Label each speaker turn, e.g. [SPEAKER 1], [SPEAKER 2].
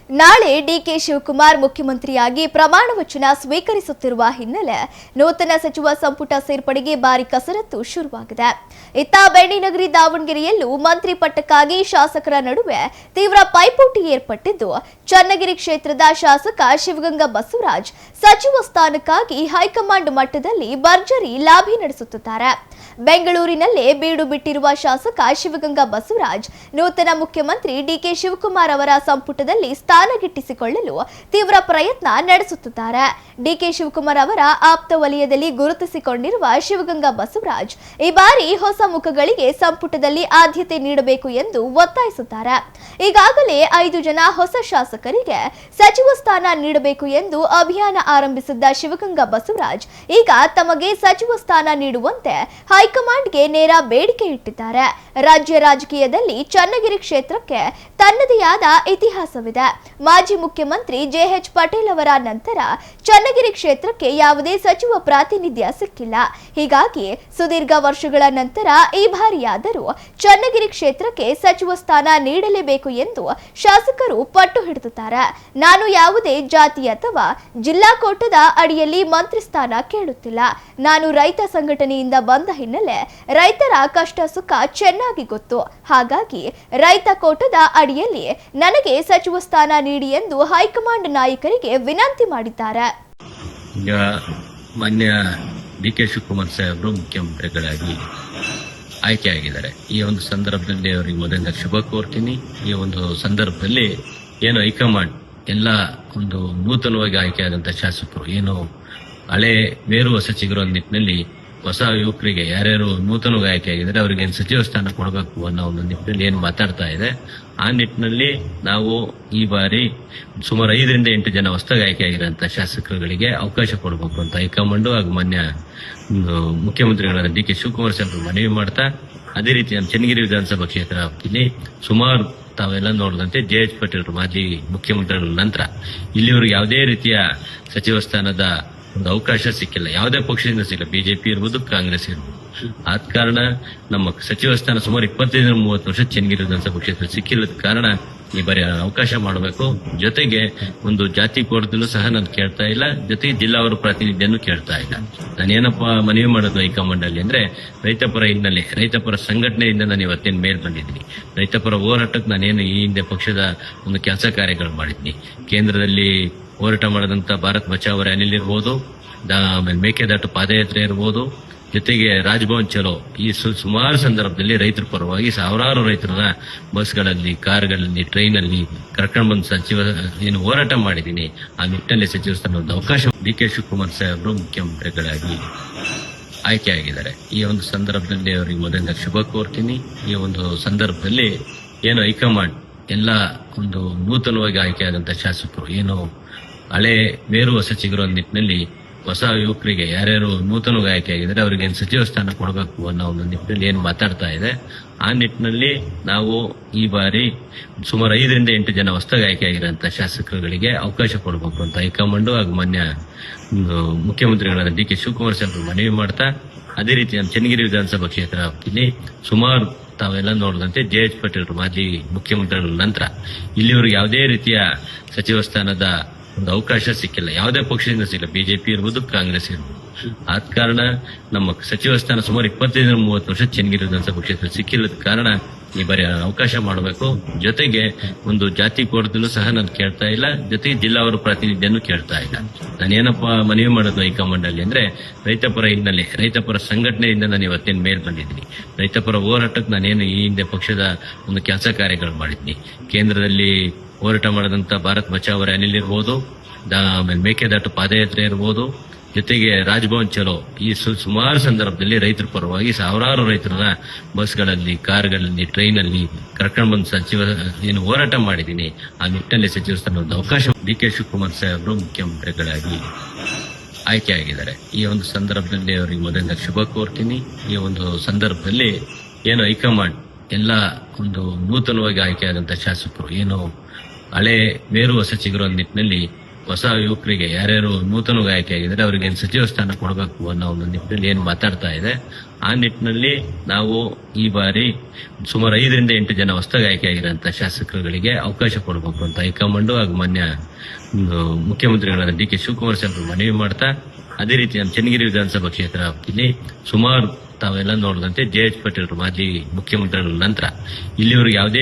[SPEAKER 1] ನಾಳೆ ಡಿಕೆ ಶಿವಕುಮಾರ್ ಮುಖ್ಯಮಂತ್ರಿಯಾಗಿ ಪ್ರಮಾಣ ವಚನ ಸ್ವೀಕರಿಸುತ್ತಿರುವ ಹಿನ್ನೆಲೆ ನೂತನ ಸಚಿವ ಸಂಪುಟ ಸೇರ್ಪಡೆಗೆ ಭಾರಿ ಕಸರತ್ತು ಶುರುವಾಗಿದೆ. ಇತ್ತ ಬೆಣ್ಣಿನಗರಿ ದಾವಣಗೆರೆಯಲ್ಲೂ ಮಂತ್ರಿ ಪಟ್ಟಕ್ಕಾಗಿ ಶಾಸಕರ ನಡುವೆ ತೀವ್ರ ಪೈಪೋಟಿ ಏರ್ಪಟ್ಟಿದ್ದು, ಚನ್ನಗಿರಿ ಕ್ಷೇತ್ರದ ಶಾಸಕ ಶಿವಗಂಗಾ ಬಸವರಾಜ್ ಸಚಿವ ಸ್ಥಾನಕ್ಕಾಗಿ ಹೈಕಮಾಂಡ್ ಮಟ್ಟದಲ್ಲಿ ಭರ್ಜರಿ ಲಾಬಿ ನಡೆಸುತ್ತಿದ್ದಾರೆ. ಬೆಂಗಳೂರಿನಲ್ಲೇ ಬೀಡು ಬಿಟ್ಟಿರುವ ಶಾಸಕ ಶಿವಗಂಗಾ ಬಸವರಾಜ್ ನೂತನ ಮುಖ್ಯಮಂತ್ರಿ ಡಿಕೆ ಶಿವಕುಮಾರ್ ಅವರ ಸಂಪುಟದಲ್ಲಿ ಸ್ಥಾನ ಗಿಟ್ಟಿಸಿಕೊಳ್ಳಲು ತೀವ್ರ ಪ್ರಯತ್ನ ನಡೆಸುತ್ತಿದ್ದಾರೆ. ಡಿಕೆ ಶಿವಕುಮಾರ್ ಅವರ ಆಪ್ತ ವಲಯದಲ್ಲಿ ಗುರುತಿಸಿಕೊಂಡಿರುವ ಶಿವಗಂಗಾ ಬಸವರಾಜ್ ಈ ಬಾರಿ ಹೊಸ ಮುಖಗಳಿಗೆ ಸಂಪುಟದಲ್ಲಿ ಆದ್ಯತೆ ನೀಡಬೇಕು ಎಂದು ಒತ್ತಾಯಿಸುತ್ತಾರೆ. ಈಗಾಗಲೇ 5 ಜನ ಹೊಸ ಶಾಸಕರಿಗೆ ಸಚಿವ ಸ್ಥಾನ ನೀಡಬೇಕು ಎಂದು ಅಭಿಯಾನ ಆರಂಭಿಸಿದ್ದ ಶಿವಗಂಗಾ ಬಸವರಾಜ್ ಈಗ ತಮಗೆ ಸಚಿವ ಸ್ಥಾನ ನೀಡುವಂತೆ ಹೈಕಮಾಂಡ್ಗೆ ನೇರ ಬೇಡಿಕೆ ಇಟ್ಟಿದ್ದಾರೆ. ರಾಜ್ಯ ರಾಜಕೀಯದಲ್ಲಿ ಚನ್ನಗಿರಿ ಕ್ಷೇತ್ರಕ್ಕೆ ತನ್ನದೇ ಆದ ಇತಿಹಾಸವಿದೆ. ಮಾಜಿ ಮುಖ್ಯಮಂತ್ರಿ ಜೆಎಚ್ ಪಟೇಲ್ ಅವರ ನಂತರ ಚನ್ನಗಿರಿ ಕ್ಷೇತ್ರಕ್ಕೆ ಯಾವುದೇ ಸಚಿವ ಪ್ರಾತಿನಿಧ್ಯ ಸಿಕ್ಕಿಲ್ಲ. ಹೀಗಾಗಿ ಸುದೀರ್ಘ ವರ್ಷಗಳ ನಂತರ ಈ ಬಾರಿಯಾದರೂ ಚನ್ನಗಿರಿ ಕ್ಷೇತ್ರಕ್ಕೆ ಸಚಿವ ಸ್ಥಾನ ನೀಡಲೇಬೇಕು ಎಂದು ಶಾಸಕರು ಪಟ್ಟು ಹಿಡಿದಿದ್ದಾರೆ. ನಾನು ಯಾವುದೇ ಜಾತಿ ಅಥವಾ ಜಿಲ್ಲಾ ಕೋಟದ ಅಡಿಯಲ್ಲಿ ಮಂತ್ರಿ ಸ್ಥಾನ ಕೇಳುತ್ತಿಲ್ಲ. ನಾನು ರೈತ ಸಂಘಟನೆಯಿಂದ ಬಂದ ಹಿನ್ನೆಲೆ ರೈತರ ಕಷ್ಟ ಸುಖ ಚೆನ್ನಾಗಿ ಗೊತ್ತು. ಹಾಗಾಗಿ ರೈತ ಕೋಟದ ಅಡಿಯಲ್ಲಿ ನನಗೆ ಸಚಿವ ಸ್ಥಾನ ನೀಡಿ ಎಂದು ಹೈಕಮಾಂಡ್ ನಾಯಕರಿಗೆ ವಿನಂತಿ ಮಾಡಿದ್ದಾರೆ.
[SPEAKER 2] ಮಾನ್ಯ ಡಿಕೆ ಶಿವಕುಮಾರ್ ಸಾಹೇಬರು ಮುಖ್ಯಮಂತ್ರಿಗಳಾಗಿ ಆಯ್ಕೆಯಾಗಿದ್ದಾರೆ. ಈ ಒಂದು ಸಂದರ್ಭದಲ್ಲಿ ಅವರಿಗೆ ಮೊದಲಿಂದ ಶುಭ ಕೋರ್ತೀನಿ. ಈ ಒಂದು ಸಂದರ್ಭದಲ್ಲಿ ಏನು ಹೈಕಮಾಂಡ್ ಎಲ್ಲ ಒಂದು ನೂತನವಾಗಿ ಆಯ್ಕೆಯಾದಂಥ ಶಾಸಕರು ಏನು ಹಳೆ ಮೇರು ಹೊಸ ಚಿಗುರುವ ನಿಟ್ಟಿನಲ್ಲಿ ಹೊಸ ಯುವಕರಿಗೆ ಯಾರ್ಯಾರು ನೂತನವಾಗಿ ಆಯ್ಕೆಯಾಗಿದ್ದಾರೆ ಅವರಿಗೆ ಸಚಿವ ಸ್ಥಾನ ಕೊಡಬೇಕು ಅನ್ನೋ ಒಂದು ನಿಟ್ಟಿನಲ್ಲಿ ಏನು ಮಾತಾಡ್ತಾ ಇದೆ. ಆ ನಿಟ್ಟಿನಲ್ಲಿ ನಾವು ಈ ಬಾರಿ ಸುಮಾರು 5ರಿಂದ 8 ಜನ ಹೊಸದಾಗಿ ಆಯ್ಕೆಯಾಗಿರುವಂತಹ ಶಾಸಕರುಗಳಿಗೆ ಅವಕಾಶ ಕೊಡಬೇಕು ಅಂತ ಹೈಕಮಾಂಡ್ ಹಾಗೂ ಮಾನ್ಯ ಮುಖ್ಯಮಂತ್ರಿಗಳಾದ ಡಿಕೆ ಶಿವಕುಮಾರ್ ಸಾಹೇಬರು ಮನವಿ ಮಾಡ್ತಾ, ಅದೇ ರೀತಿ ನಮ್ಮ ಚನ್ನಗಿರಿ ವಿಧಾನಸಭಾ ಕ್ಷೇತ್ರ ವ್ಯಾಪ್ತಿಯಲ್ಲಿ ಸುಮಾರು ತಾವೆಲ್ಲ ನೋಡಿದಂತೆ ಜೆಎಚ್ ಪಟೇಲ್ ಮಾಜಿ ಮುಖ್ಯಮಂತ್ರಿಗಳ ನಂತರ ಇಲ್ಲಿವರೆಗೆ ಯಾವುದೇ ರೀತಿಯ ಸಚಿವ ಸ್ಥಾನದ ಒಂದು ಅವಕಾಶ ಸಿಕ್ಕಿಲ್ಲ. ಯಾವುದೇ ಪಕ್ಷದಿಂದ ಸಿಕ್ಕಿಲ್ಲ. ಬಿಜೆಪಿ ಇರ್ಬೋದು, ಕಾಂಗ್ರೆಸ್ ಇರ್ಬೋದು. ಆದ ಕಾರಣ ನಮ್ಮ ಸಚಿವ ಸ್ಥಾನ ಸುಮಾರು 25-30 ವರ್ಷ ಚನ್ನಗಿರಿ ವಿಧಾನಸಭಾ ಕ್ಷೇತ್ರ ಸಿಕ್ಕಿಲ್ಲದ ಕಾರಣ ಈ ಬಾರಿ ಅವಕಾಶ ಮಾಡಬೇಕು. ಜೊತೆಗೆ ಒಂದು ಜಾತಿ ಕೋಟದಲ್ಲೂ ಸಹ ನಾನು ಕೇಳ್ತಾ ಇಲ್ಲ, ಜೊತೆಗೆ ಜಿಲ್ಲಾವರ ಪ್ರಾತಿನಿಧ್ಯನೂ ಕೇಳ್ತಾ ಇಲ್ಲ. ನಾನೇನಪ್ಪ ಮನವಿ ಮಾಡೋದು ಹೈಕಮಾಂಡ್ ಅಲ್ಲಿ ಅಂದ್ರೆ, ರೈತಪರ ಹಿನ್ನೆಲೆ, ರೈತಪರ ಸಂಘಟನೆಯಿಂದ ನಾನು ಇವತ್ತೇನು ಮೇಲ್ ಬಂದಿದ್ದೀನಿ. ರೈತಪರ ಹೋರಾಟಕ್ಕೆ ನಾನೇನು ಈ ಹಿಂದೆ ಪಕ್ಷದ ಒಂದು ಕೆಲಸ ಕಾರ್ಯಗಳು ಮಾಡಿದ್ದೀನಿ. ಕೇಂದ್ರದಲ್ಲಿ ಹೋರಾಟ ಮಾಡಿದಂತ ಭಾರತ್ ಬಚಾವ್ ರ್ಯಾಲಿ ಇರ್ಬೋದು, ಆಮೇಲೆ ಮೇಕೆದಾಟು ಪಾದಯಾತ್ರೆ ಇರ್ಬೋದು, ಜೊತೆಗೆ ರಾಜಭವನ್ ಚಲೋ, ಈ ಸುಮಾರು ಸಂದರ್ಭದಲ್ಲಿ ರೈತರ ಪರವಾಗಿ ಸಾವಿರಾರು ರೈತರನ್ನ ಬಸ್ಗಳಲ್ಲಿ, ಕಾರ್ಗಳಲ್ಲಿ, ಟ್ರೈನಲ್ಲಿ ಕರ್ಕೊಂಡು ಬಂದು ಸಚಿವ ಏನು ಹೋರಾಟ ಮಾಡಿದ್ದೀನಿ. ಆ ನಿಟ್ಟಿನಲ್ಲಿ ಸಚಿವ ಸ್ಥಾನದ ಅವಕಾಶ ಡಿಕೆ ಶಿವಕುಮಾರ್ ಸಾಹೇಬರು ಮುಖ್ಯಮಂತ್ರಿಗಳಾಗಿ ಆಯ್ಕೆಯಾಗಿದ್ದಾರೆ. ಈ ಒಂದು ಸಂದರ್ಭದಲ್ಲಿ ಅವರಿಗೆ ಮೊದಲಿಂದ ಶುಭ ಕೋರ್ತೀನಿ. ಈ ಒಂದು ಸಂದರ್ಭದಲ್ಲಿ ಏನು ಹೈಕಮಾಂಡ್ ಎಲ್ಲ ಒಂದು ನೂತನವಾಗಿ ಆಯ್ಕೆಯಾದಂಥ ಶಾಸಕರು ಏನು ಹಳೆ ಮೇರು ಹೊಸ ಚಿಗುರುವ ನಿಟ್ಟಿನಲ್ಲಿ ಹೊಸ ಯುವಕರಿಗೆ ಯಾರ್ಯಾರು ನೂತನವಾಗಿ ಆಯ್ಕೆಯಾಗಿದ್ದಾರೆ ಅವರಿಗೆ ಸಚಿವ ಸ್ಥಾನ ಕೊಡಬೇಕು ಅನ್ನೋ ಒಂದು ನಿಟ್ಟಿನಲ್ಲಿ ಏನು ಮಾತಾಡ್ತಾ ಇದೆ. ಆ ನಿಟ್ಟಿನಲ್ಲಿ ನಾವು ಈ ಬಾರಿ ಸುಮಾರು 5ರಿಂದ 8 ಜನ ಹೊಸದಾಗಿ ಆಯ್ಕೆಯಾಗಿರುವಂತಹ ಶಾಸಕರುಗಳಿಗೆ ಅವಕಾಶ ಕೊಡಬೇಕು ಅಂತ ಹೈಕಮಾಂಡ್ ಹಾಗೂ ಮಾನ್ಯ ಮುಖ್ಯಮಂತ್ರಿಗಳಾದ ಡಿಕೆ ಶಿವಕುಮಾರ್ ಸಾಹೇಬರು ಮನವಿ ಮಾಡ್ತಾ, ಅದೇ ರೀತಿ ನಮ್ಮ ಚನ್ನಗಿರಿ ವಿಧಾನಸಭಾ ಕ್ಷೇತ್ರ ವ್ಯಾಪ್ತಿಯಲ್ಲಿ ಸುಮಾರು ತಾವೆಲ್ಲ ನೋಡಿದಂತೆ ಜೆಎಚ್ ಪಟೇಲ್ ಮಾಜಿ ಮುಖ್ಯಮಂತ್ರಿಗಳ ನಂತರ ಇಲ್ಲಿವರೆಗೆ ಯಾವುದೇ ರೀತಿಯ ಸಚಿವ ಸ್ಥಾನದ ಒಂದು ಅವಕಾಶ ಸಿಕ್ಕಿಲ್ಲ. ಯಾವುದೇ ಪಕ್ಷದಿಂದ ಸಿಕ್ಕಿಲ್ಲ. ಬಿಜೆಪಿ ಇರ್ಬೋದು, ಕಾಂಗ್ರೆಸ್ ಇರ್ಬೋದು. ಆದ ಕಾರಣ ನಮ್ಮ ಸಚಿವ ಸ್ಥಾನ ಸುಮಾರು 25-30 ವರ್ಷ ಚನ್ನಗಿರಿ ವಿಧಾನಸಭಾ ಕ್ಷೇತ್ರ ಸಿಕ್ಕಿಲ್ಲದ ಕಾರಣ ಈ ಬಾರಿ ಅವಕಾಶ ಮಾಡಬೇಕು. ಜೊತೆಗೆ ಒಂದು ಜಾತಿ ಕೋಟದಲ್ಲೂ ಸಹ ನಾನು ಕೇಳ್ತಾ ಇಲ್ಲ, ಜೊತೆಗೆ ಜಿಲ್ಲಾವರ ಪ್ರಾತಿನಿಧ್ಯನೂ ಕೇಳ್ತಾ ಇಲ್ಲ. ನಾನೇನಪ್ಪ ಮನವಿ ಮಾಡೋದು ಹೈಕಮಾಂಡ್ ಅಲ್ಲಿ ಅಂದ್ರೆ, ರೈತಪರ ಹಿನ್ನೆಲೆ, ರೈತಪರ ಸಂಘಟನೆಯಿಂದ ನಾನು ಇವತ್ತೇನು ಮೇಲ್ ಬಂದಿದ್ದೀನಿ. ರೈತಪರ ಹೋರಾಟಕ್ಕೆ ನಾನೇನು ಈ ಹಿಂದೆ ಪಕ್ಷದ ಒಂದು ಕೆಲಸ ಕಾರ್ಯಗಳು ಮಾಡಿದ್ದೀನಿ. ಕೇಂದ್ರದಲ್ಲಿ ಹೋರಾಟ ಮಾಡಿದಂತ ಭಾರತ್ ಬಚಾವ್ ರ್ಯಾಲಿ ಇರ್ಬೋದು, ಆಮೇಲೆ ಮೇಕೆದಾಟು ಪಾದಯಾತ್ರೆ ಇರ್ಬೋದು, ಜೊತೆಗೆ ರಾಜಭವನ್ ಚಲೋ, ಈ ಸುಮಾರು ಸಂದರ್ಭದಲ್ಲಿ ರೈತರ ಪರವಾಗಿ ಸಾವಿರಾರು ರೈತರನ್ನ ಬಸ್ಗಳಲ್ಲಿ, ಕಾರ್ಗಳಲ್ಲಿ, ಟ್ರೈನಲ್ಲಿ ಕರ್ಕೊಂಡು ಬಂದು ಸಚಿವ ಏನು ಹೋರಾಟ ಮಾಡಿದ್ದೀನಿ. ಆ ನಿಟ್ಟಿನಲ್ಲಿ ಸಚಿವ ಸ್ಥಾನದ ಅವಕಾಶ ಡಿಕೆ ಶಿವಕುಮಾರ್ ಸಾಹೇಬರು ಮುಖ್ಯಮಂತ್ರಿಗಳಾಗಿ ಆಯ್ಕೆಯಾಗಿದ್ದಾರೆ. ಈ ಒಂದು ಸಂದರ್ಭದಲ್ಲಿ ಅವರಿಗೆ ಮೊದಲಿಂದ ಶುಭ ಕೋರ್ತೀನಿ. ಈ ಒಂದು ಸಂದರ್ಭದಲ್ಲಿ ಏನು ಹೈಕಮಾಂಡ್ ಎಲ್ಲ ಒಂದು ನೂತನವಾಗಿ ಆಯ್ಕೆಯಾದಂಥ ಶಾಸಕರು ಏನು ಹಳೆ ಮೇರು ಹೊಸ ಚಿಗುರುವ ನಿಟ್ಟಿನಲ್ಲಿ ಹೊಸ ಯುವಕರಿಗೆ ಯಾರ್ಯಾರು ನೂತನವಾಗಿ ಆಯ್ಕೆಯಾಗಿದ್ದಾರೆ ಅವರಿಗೆ ಸಚಿವ ಸ್ಥಾನ ಕೊಡಬೇಕು ಅನ್ನೋ ಒಂದು ನಿಟ್ಟಿನಲ್ಲಿ ಏನು ಮಾತಾಡ್ತಾ ಇದೆ. ಆ ನಿಟ್ಟಿನಲ್ಲಿ ನಾವು ಈ ಬಾರಿ ಸುಮಾರು 5 ರಿಂದ 8 ಜನ ಹೊಸದಾಗಿ ಆಯ್ಕೆಯಾಗಿರುವಂತಹ ಶಾಸಕರುಗಳಿಗೆ ಅವಕಾಶ ಕೊಡಬೇಕು ಅಂತ ಹೈಕಮಾಂಡ್ ಹಾಗೂ ಮಾನ್ಯ ಮುಖ್ಯಮಂತ್ರಿಗಳಾದ ಡಿ ಕೆ ಶಿವಕುಮಾರ್ ಸಾಹೇಬರು ಮನವಿ ಮಾಡ್ತಾ, ಅದೇ ರೀತಿ ನಮ್ಮ ಚನ್ನಗಿರಿ ವಿಧಾನಸಭಾ ಕ್ಷೇತ್ರ ವ್ಯಾಪ್ತಿಯಲ್ಲಿ ಸುಮಾರು ತಾವೆಲ್ಲ ನೋಡಿದಂತೆ ಜೆ ಎಚ್ ಪಾಟೀಲ್ ಮಾಜಿ ಮುಖ್ಯಮಂತ್ರಿಗಳ ನಂತರ ಇಲ್ಲಿವರೆಗೆ ಯಾವುದೇ